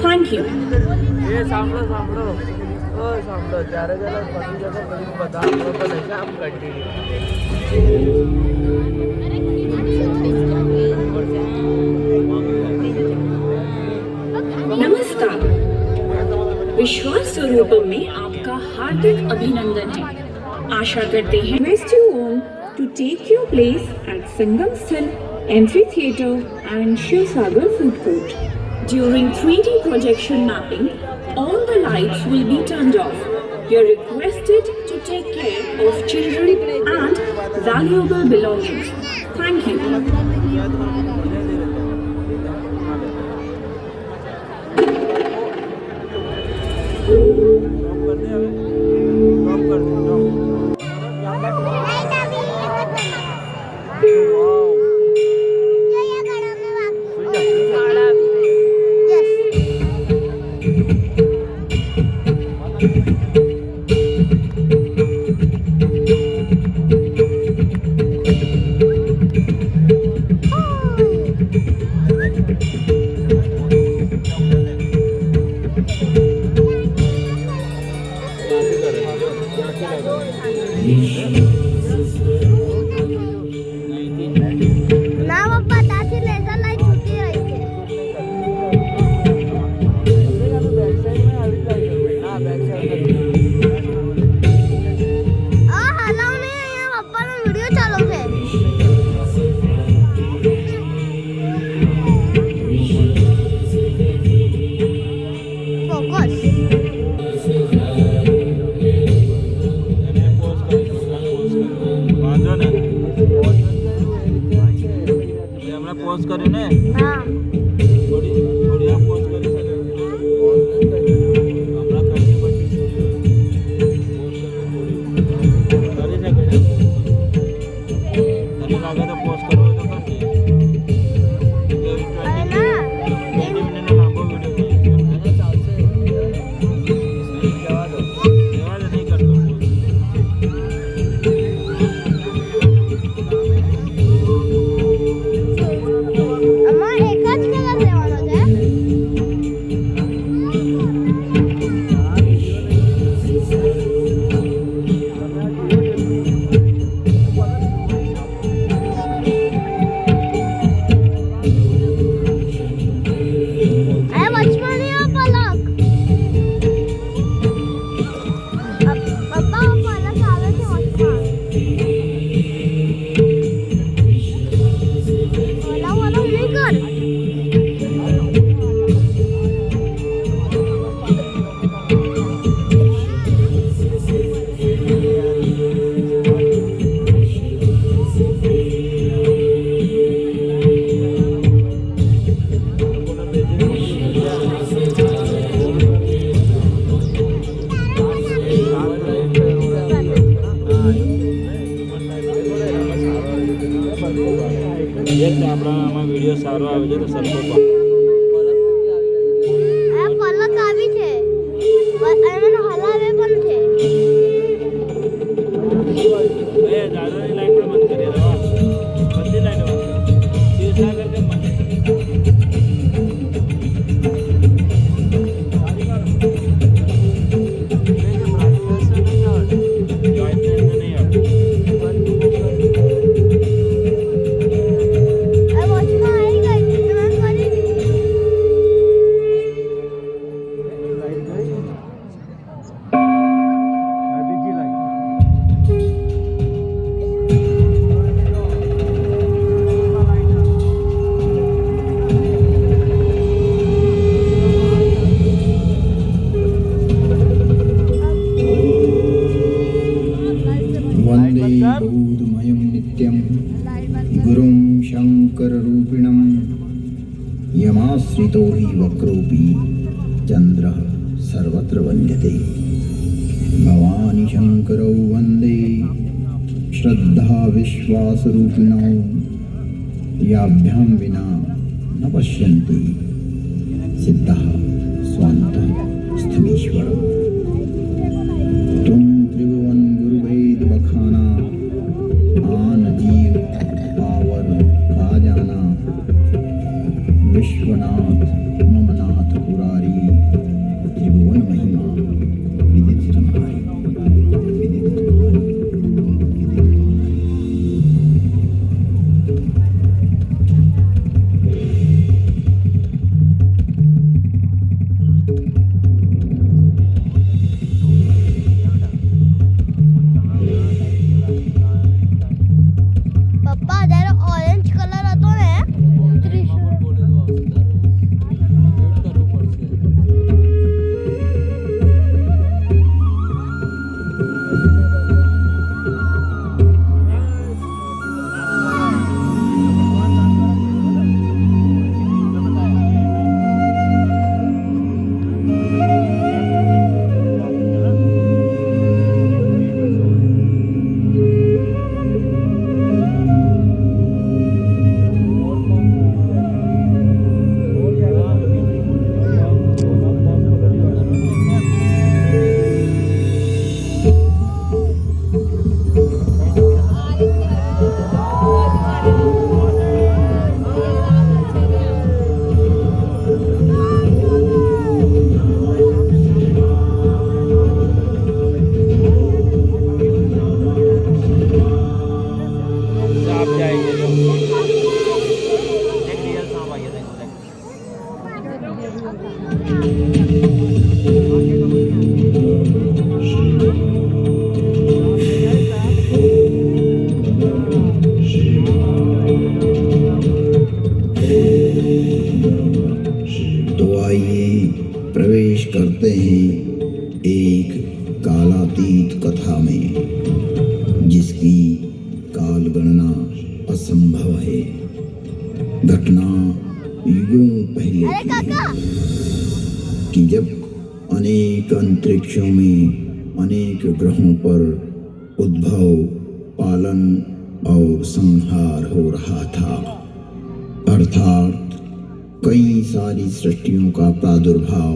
Thank you. ये સાંભળો સાંભળો ઓ સાંભળો ત્યારે જરા પતી જતો પછી બધા આપણો તો લઈ આમ नमस्कार। विश्वास स्वरूप में आपका हार्दिक अभिनंदन है। आशा करते हैं request you all to take your place at Sangam Sthal Amphitheatre and Shiv Sagar Food Court. During 3D projection mapping, all the lights will be turned off. You're requested to take care of children and valuable belongings. Thank you. Pause કર્યું ને હા થોડી થોડી આ pose કરી શકે હમણાં કરી પછી તને લાગે તો પોઝ કરવો તો કરજે 20 મિનિટનો લાંબો વિડીયો છે ચાલશે જવા દો નહીં કરતો આપણામાં વિડીયો સારો આવે છે તો સરખો પલક આવી છે એમાં હલાવે પણ છે એ દાદાની લાઈટ પણ બંધ કરી દો બધી લાઈટ બંધ શિવસાગર કે બંધ गुरुं शङ्कररूपिणं यमाश्रितो हि वक्रोऽपि चन्द्रः सर्वत्र वन्द्यते भवानी शङ्करौ वन्दे श्रद्धाविश्वासरूपिणौ याभ्यां विना न पश्यन्ति सिद्धः स्वान्तः स्थमीश्वरम् तुम त्रिभुवन गुरुवेद बखाना आन जीव पावर खा जाना विश्वनाथ ममनाथ पुरारी तो आइए प्रवेश करते हैं एक कालातीत कथा में, जिसकी काल गणना असंभव है। घटना युगों पहले अरे की काका है कि जब अनेक अंतरिक्षों में अनेक ग्रहों पर उद्भव, पालन और संहार हो रहा था। अर्थात कई सारी सृष्टियों का प्रादुर्भाव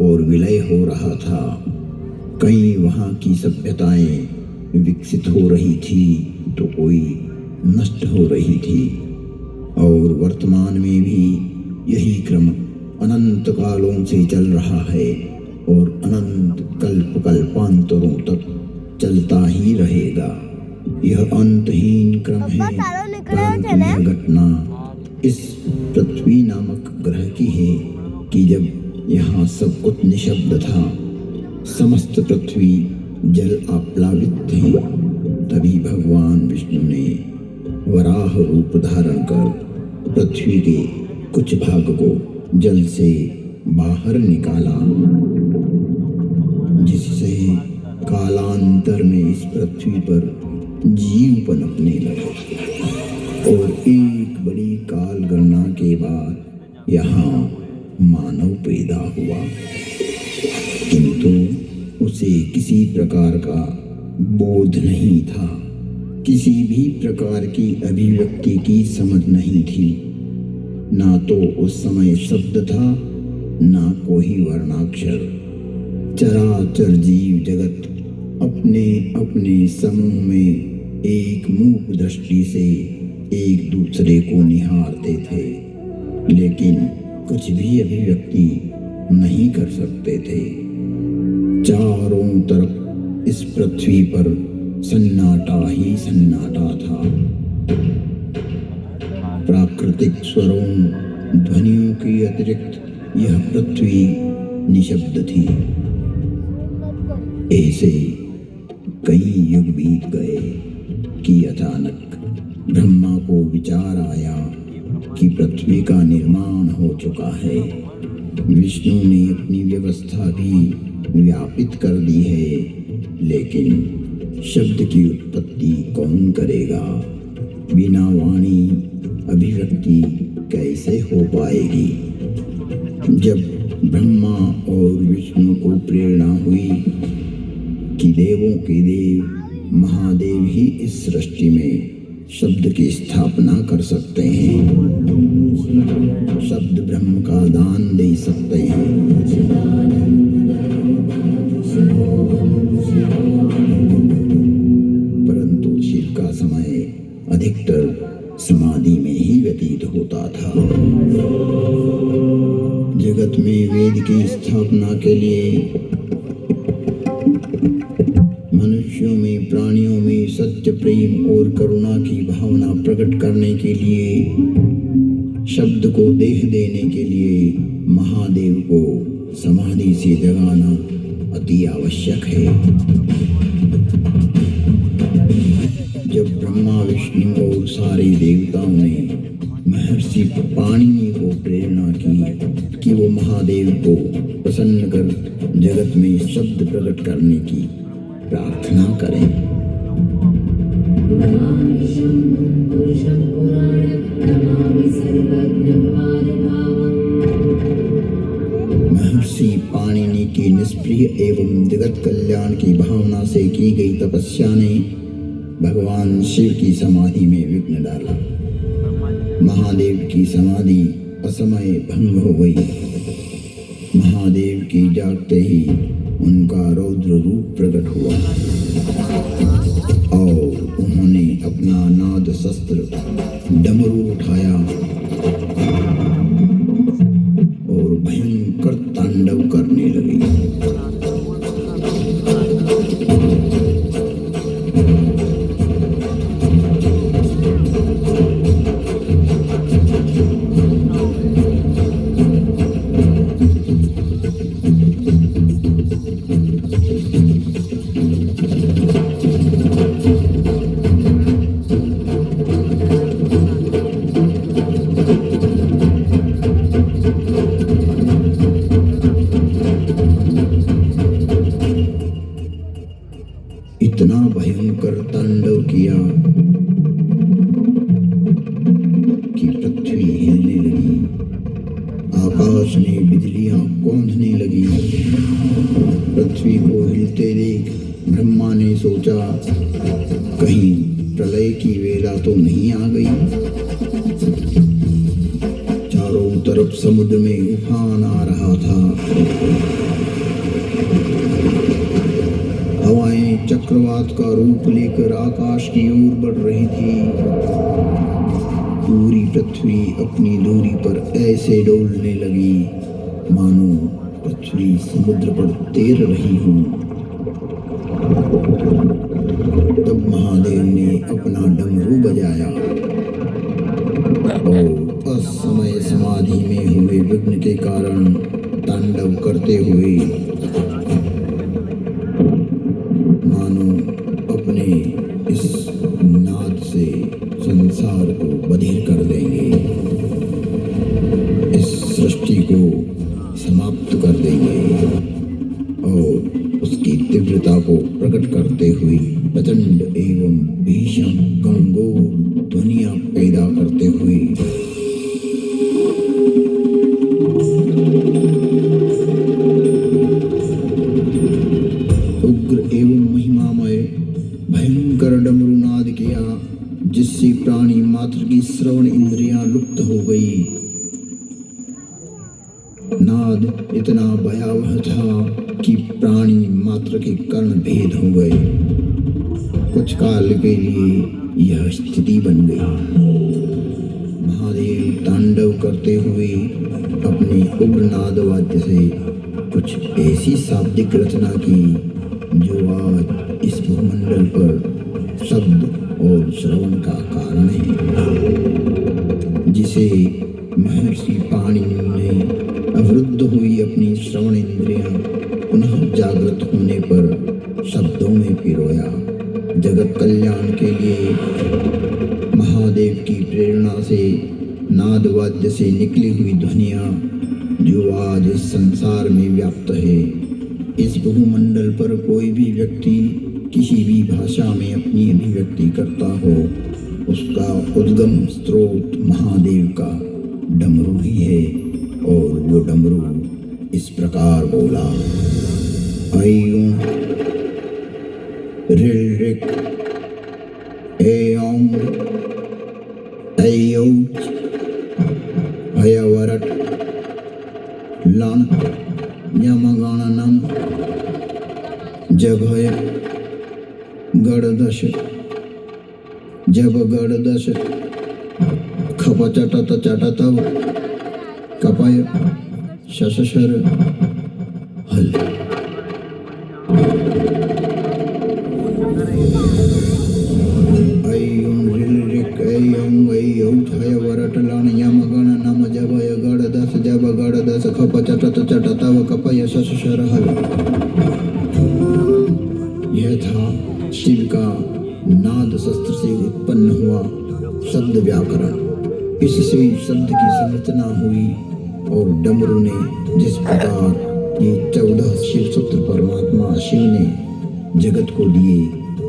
और विलय हो रहा था। कई वहाँ की सभ्यताएं विकसित हो रही थी तो कोई नष्ट हो रही थी, और वर्तमान में भी यही क्रम अनंत कालों से चल रहा है और अनंत कल्प कल्पांतरों तक चलता ही रहेगा। यह अंतहीन क्रम है, परंतु यह घटना इस पृथ्वी नामक ग्रह की है कि जब यहाँ सब कुछ निशब्द था, समस्त पृथ्वी जल आप्लावित थी, तभी भगवान विष्णु ने वराह रूप धारण कर पृथ्वी के कुछ भाग को जल से बाहर निकाला, जिससे कालांतर में इस पृथ्वी पर जीव पनपने लगे और एक बड़ी काल गणना के बाद यहाँ मानव पैदा हुआ। किंतु उसे किसी प्रकार का बोध नहीं था, किसी भी प्रकार की अभिव्यक्ति की समझ नहीं थी। ना तो उस समय शब्द था, ना कोई वर्णाक्षर। चराचर जीव जगत अपने अपने समूह में एक मूक दृष्टि से एक दूसरे को निहारते थे, लेकिन कुछ भी अभिव्यक्ति नहीं कर सकते थे। चारों तरफ इस पृथ्वी पर सन्नाटा ही सन्नाटा था। प्राकृतिक स्वरों ध्वनियों के अतिरिक्त यह पृथ्वी निशब्द थी। ऐसे कई युग बीत गए कि अचानक ब्रह्मा को विचार आया कि पृथ्वी का निर्माण हो चुका है। विष्णु ने अपनी व्यवस्था भी व्यापित कर दी है, लेकिन शब्द की उत्पत्ति कौन करेगा? बिना वाणी अभिव्यक्ति कैसे हो पाएगी? जब ब्रह्मा और विष्णु को प्रेरणा हुई कि देवों के देव महादेव ही इस सृष्टि में शब्द की स्थापना कर सकते हैं, शब्द ब्रह्म का दान दे सकते हैं, परंतु शिव का समय अधिकतर समाधि में ही व्यतीत होता था। जगत में वेद की स्थापना के लिए, मनुष्यों में, प्राणियों में सत्य, प्रेम और करुणा की भावना प्रकट करने के लिए, शब्द को देह देने के लिए महादेव को समाधि से जगाना अति आवश्यक है। जब ब्रह्मा, विष्णु और सारे देवताओं ने महर्षि पाणिनि को प्रेरणा की कि वो महादेव को प्रसन्न कर जगत में शब्द प्रकट करने की प्रार्थना करें, महर्षि पाणिनि की निष्प्रिय एवं जगत कल्याण की भावना से की गई तपस्या ने भगवान शिव की समाधि में विघ्न डाला। महादेव की समाधि असमय भंग हो गई। महादेव की जागते ही उनका रौद्र रूप प्रकट हुआ और उन्होंने अपना नाद शस्त्र डमरू उठाया और भयंकर तांडव करने लगे। सोचा कहीं प्रलय की वेला तो नहीं आ गई। चारों तरफ समुद्र में उफान आ रहा था। हवाएं चक्रवात का रूप लेकर आकाश की ओर बढ़ रही थी। पूरी पृथ्वी अपनी दूरी पर ऐसे डोलने लगी मानो पृथ्वी समुद्र पर तैर रही हो। तब महादेव ने अपना डमरू बजाया और असमय समाधि में हुए विघ्न के कारण तांडव करते हुए मानो अपने इस नाद से संसार को बधिर कर देंगे, इस सृष्टि को समाप्त कर देंगे और उसकी तीव्रता को प्रकट करते हुए प्रचंड एवं भीषण गंभीर ध्वनियां पैदा करते हुए उग्र एवं महिमामय भयंकर डमरूनाद किया, जिससे प्राणी मात्र की श्रवण इंद्रियां लुप्त हो गई। नाद इतना भयावह था कि प्राणी मात्र के कर्ण भेद हो गए। कुछ काल के लिए यह स्थिति बन गई। महादेव तांडव करते हुए अपने उग्र नाद वाद्य से कुछ ऐसी शाब्दिक रचना की जो आज इस भूमंडल पर शब्द और श्रवण का कारण है, जिसे महर्षि पाणिनि ने अवरुद्ध हुई अपनी श्रवण इंद्रियां पुनः जागृत होने पर शब्दों में पिरोया। जगत कल्याण के लिए महादेव की प्रेरणा से नाद वाद्य से निकली हुई ध्वनियां जो आज इस संसार में व्याप्त है। इस भूमंडल पर कोई भी व्यक्ति किसी भी भाषा में अपनी अभिव्यक्ति करता हो, उसका उद्गम स्रोत महादेव का डमरू ही है। और वो डमरू इस प्रकार बोला, ऐं ऋ ऋक् ऐं ऐऔच हयवरट लण यमगणनम जभय गणदश जब गणदश खपचटत चटतव कपय शशशर हल। ऐं ऋ ऐं ऐऔच हयवरट लण यमगणनम जभय गणदश जब गणदश खपचटत चटतव कपय शशशर हल। यह था शिव का नाद शस्त्र से उत्पन्न हुआ शब्द व्याकरण। इससे शब्द की संरचना हुई और डमरू ने जिस प्रकार ये 14 शिव सूत्र परमात्मा शिव ने जगत को दिए,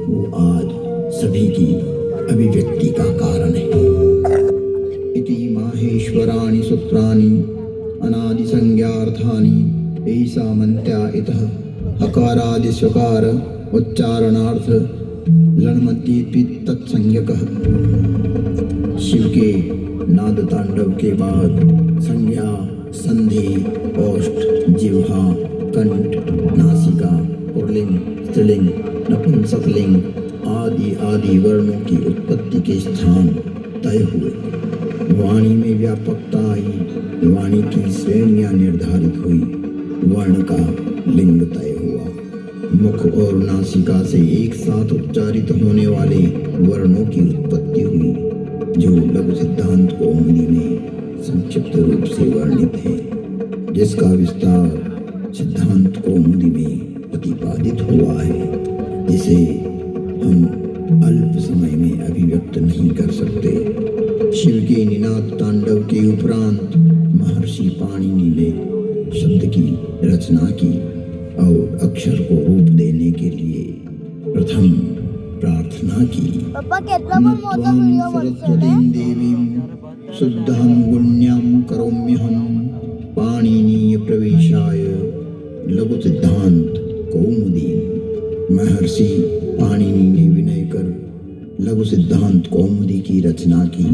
वो आज सभी की अभिव्यक्ति का कारण है। इति माहेश्वराणि सूत्राणि अनादि संज्ञार्थानि ऐसा मंत्या इतः हकारादि स्वकार उच्चारणार्थ लणमत्येपि तत्संज्ञकः। शिव के नाद तांडव के बाद संज्ञा, संधि, ओष्ठ, जिह्वा, कंठ, नासिका, पुल्लिंग, स्त्रीलिंग, नपुंसकलिंग आदि आदि वर्णों की उत्पत्ति के स्थान तय हुए। वाणी में व्यापकता आई, वाणी की श्रेणियां निर्धारित हुई, वर्ण का लिंग तय हुआ। मुख और नासिका से एक साथ उच्चारित होने वाले वर्णों की उत्पत्ति हुई, जो लघु सिद्धांत कौमुदी में संक्षिप्त रूप से वर्णित है, जिसका विस्तार सिद्धांत कौमुदी में प्रतिपादित हुआ है, जिसे हम अल्प समय में अभिव्यक्त नहीं कर सकते। शिव के निनाद तांडव के उपरांत महर्षि पाणिनि ने शब्द की रचना की और अक्षर को रूप देने के लिए प्रथम प्रार्थना की। नत्वां सरस्वतीं देवीं शुद्धां गुण्यां करोम्यहं पाणिनीय प्रवेशाय लघु सिद्धांत कौमुदी। महर्षि पाणिनि ने विनय कर लघु सिद्धांत कौमुदी की रचना की,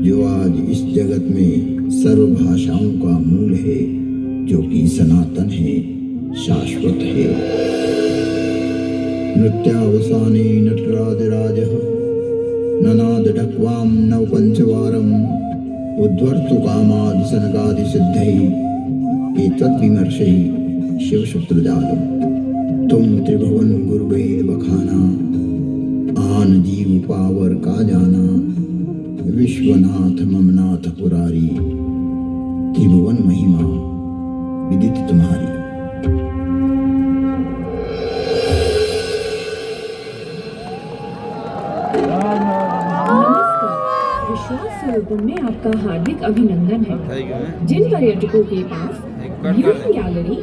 जो आज इस जगत में सर्व भाषाओं का मूल है, जो कि सनातन है, शाश्वत है। नृत्यावसाने नटराजराजः ननाद ढक्वां नव पंचवारम् उद्वर्तु कामादि सनकादि सिद्धैः एतद्विमर्शै शिवशत्रुजालम्। तुम त्रिभुवन गुरुवेद बखाना, आन जीव पावर का जाना, विश्वनाथ ममनाथ पुरारी, त्रिभुवन महिमा विदित तुम्हारी। नमस्कार, विश्वास स्वरूपम में आपका हार्दिक अभिनंदन है। जिन पर्यटकों के पास व्यूइंग गैलरी